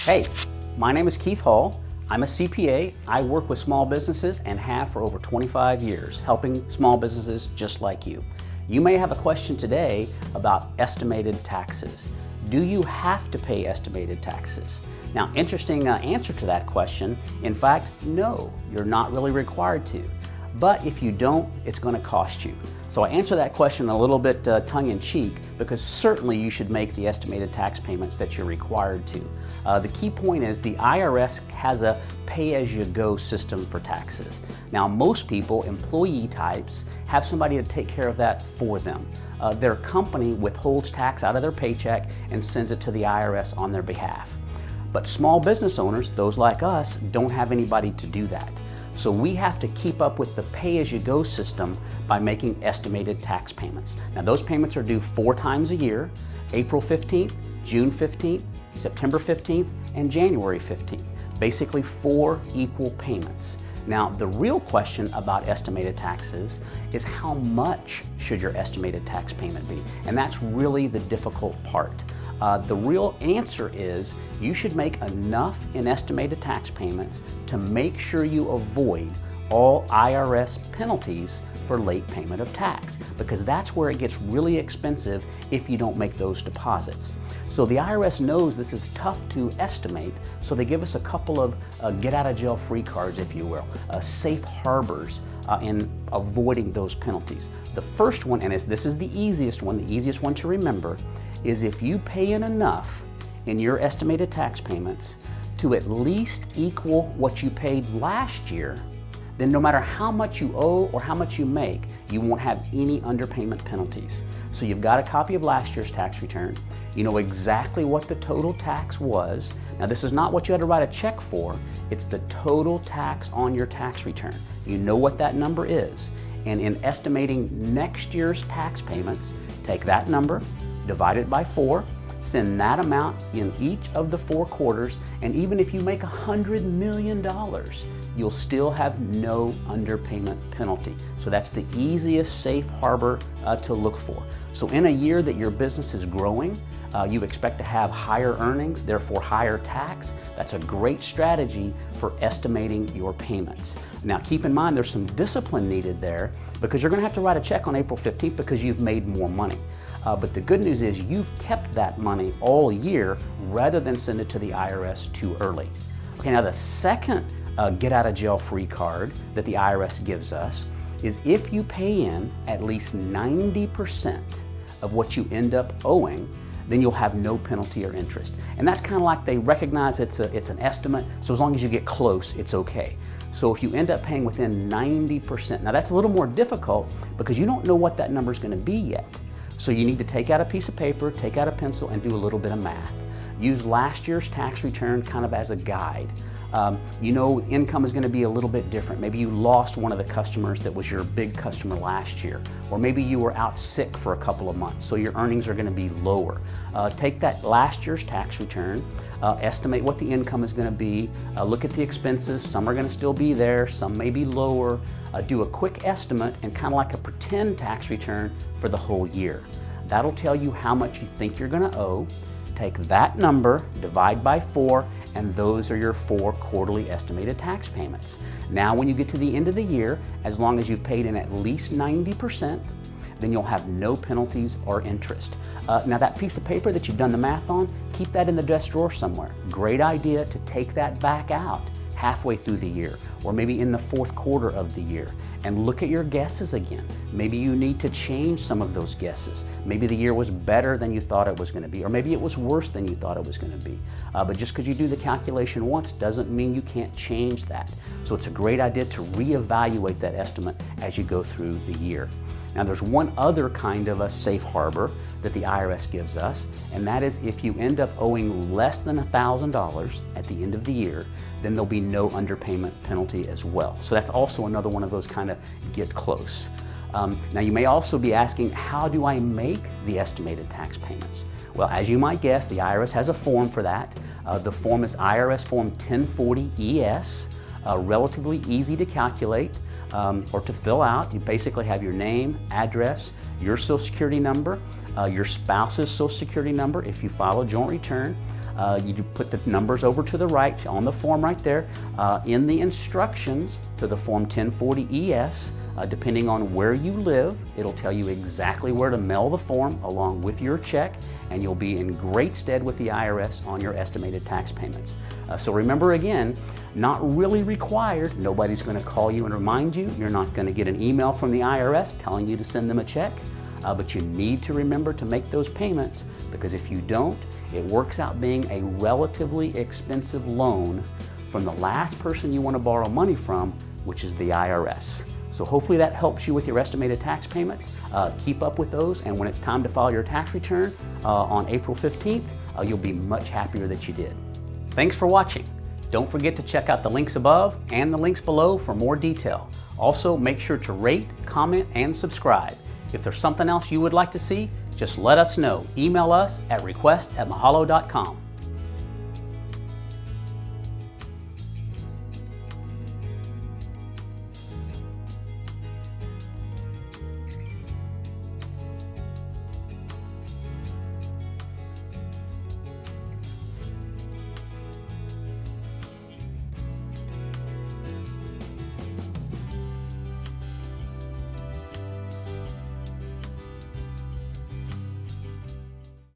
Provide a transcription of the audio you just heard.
Hey, my name is Keith Hall. I'm a CPA. I work with small businesses and have for over 25 years, helping small businesses just like you. You may have a question today about estimated taxes. Do you have to pay estimated taxes? Now, interesting answer to that question. In fact, no, you're not really required to. But if you don't, it's going to cost you. So I answer that question a little bit tongue-in-cheek because certainly you should make the estimated tax payments that you're required to. The key point is the IRS has a pay-as-you-go system for taxes. Now most people, employee types, have somebody to take care of that for them. Their company withholds tax out of their paycheck and sends it to the IRS on their behalf. But small business owners, those like us, don't have anybody to do that. So we have to keep up with the pay-as-you-go system by making estimated tax payments. Now those payments are due 4 times a year: April 15th, June 15th, September 15th, and January 15th. Basically 4 equal payments. Now the real question about estimated taxes is how much should your estimated tax payment be? And that's really the difficult part. The real answer is you should make enough in estimated tax payments to make sure you avoid all IRS penalties for late payment of tax, because that's where it gets really expensive if you don't make those deposits. So the IRS knows this is tough to estimate, so they give us a couple of get-out-of-jail-free cards, if you will, safe harbors in avoiding those penalties. The first one, and this is the easiest one to remember, is if you pay in enough in your estimated tax payments to at least equal what you paid last year, then no matter how much you owe or how much you make, you won't have any underpayment penalties. So you've got a copy of last year's tax return. You know exactly what the total tax was. Now this is not what you had to write a check for, it's the total tax on your tax return. You know what that number is. And in estimating next year's tax payments, take that number, divide it by 4, send that amount in each of the 4 quarters, and even if you make $100 million, you'll still have no underpayment penalty. So that's the easiest safe harbor to look for. So in a year that your business is growing, you expect to have higher earnings, therefore higher tax. That's a great strategy for estimating your payments. Now keep in mind there's some discipline needed there because you're going to have to write a check on April 15th because you've made more money. But the good news is you've kept that money all year rather than send it to the IRS too early. Okay, now the second get-out-of-jail-free card that the IRS gives us is if you pay in at least 90% of what you end up owing, then you'll have no penalty or interest. And that's kind of like they recognize it's an estimate, so as long as you get close, it's okay. So if you end up paying within 90%, now that's a little more difficult because you don't know what that number is going to be yet. So you need to take out a piece of paper, take out a pencil, and do a little bit of math. Use last year's tax return kind of as a guide. You know income is going to be a little bit different. Maybe you lost one of the customers that was your big customer last year, or maybe you were out sick for a couple of months, so your earnings are going to be lower. Take that last year's tax return, estimate what the income is going to be, look at the expenses. Some are going to still be there, some may be lower. Do a quick estimate and kind of like a pretend tax return for the whole year. That'll tell you how much you think you're going to owe. Take that number, divide by 4, and those are your 4 quarterly estimated tax payments. Now when you get to the end of the year, as long as you've paid in at least 90%, then you'll have no penalties or interest. Now that piece of paper that you've done the math on, keep that in the desk drawer somewhere. Great idea to take that back out halfway through the year, or maybe in the 4th quarter of the year, and look at your guesses again. Maybe you need to change some of those guesses. Maybe the year was better than you thought it was going to be, or maybe it was worse than you thought it was going to be. But just because you do the calculation once doesn't mean you can't change that. So it's a great idea to reevaluate that estimate as you go through the year. Now there's one other kind of a safe harbor that the IRS gives us, and that is if you end up owing less than $1,000 at the end of the year, then there'll be no underpayment penalty as well. So that's also another one of those kind of get close. Now you may also be asking, how do I make the estimated tax payments? Well, as you might guess, the IRS has a form for that. The form is IRS Form 1040-ES, relatively easy to calculate or to fill out. You basically have your name, address, your Social Security number, your spouse's Social Security number if you file a joint return, You put the numbers over to the right on the form right there. In the instructions to the Form 1040-ES, depending on where you live, it'll tell you exactly where to mail the form along with your check, and you'll be in great stead with the IRS on your estimated tax payments. So remember again, not really required. Nobody's going to call you and remind you. You're not going to get an email from the IRS telling you to send them a check. But you need to remember to make those payments, because if you don't, it works out being a relatively expensive loan from the last person you want to borrow money from, which is the IRS. So hopefully that helps you with your estimated tax payments. Keep up with those, and when it's time to file your tax return on April 15th, you'll be much happier that you did. Thanks for watching. Don't forget to check out the links above and the links below for more detail. Also, make sure to rate, comment, and subscribe. If there's something else you would like to see, just let us know. Email us at request@mahalodotcom.